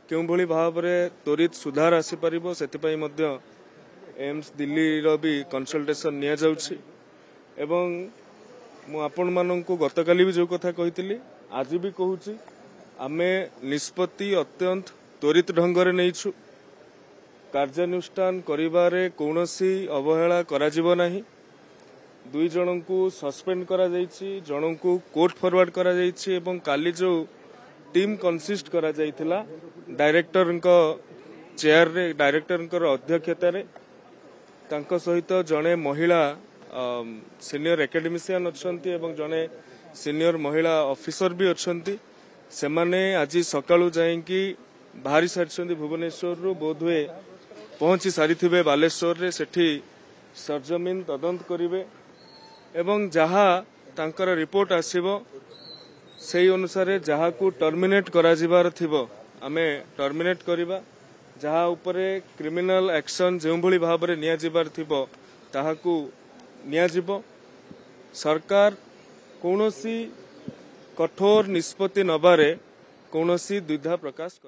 केउभली भाव में त्वरित सुधार आसीपर से एम्स दिल्ली भी कंसल्टेशन निया जाउछि एवं मु आपण माननकु गतकाली भी जो कथा कही आज भी कहूँ आमे निष्पत्ति अत्यंत त्वरित ढंग से नहींछु कार्यानुष्ठान करिबारे कौनसी अवहेला कराजिबो नाही। 2 जन को सस्पेंड करा जायछि, जन को कोर्ट फॉरवर्ड करा जायछि एवं काली जो टीम कंसिस्ट करा जायथिला डायरेक्टर चेयर रे डायरेक्टर अध्यक्षता रे तांको सहित जने महिला सीनियर एकेडमिशियन अछंती एवं जने सीनियर महिला ऑफिसर भी अछंती। सेमाने आज सकाळु जाईकी बाहरी सारी भुवनेश्वर रु बोधवे पहुंची सारी बालेश्वर रे सेठी सरजमीन तदंत करिवे एवं जहा तांकर रिपोर्ट आसीबो सेही अनुसार जहा को टर्मिनेट करा जिबार थिबो आमे टर्मिनेट करिबा। जहा उपरे क्रिमिनल एक्शन जो भली भाव में निया जिबार थिबो ताहाकू निया जिबो। सरकार कौनसी कठोर निष्पत्ति नबारे कौनसी द्विधा प्रकाश कर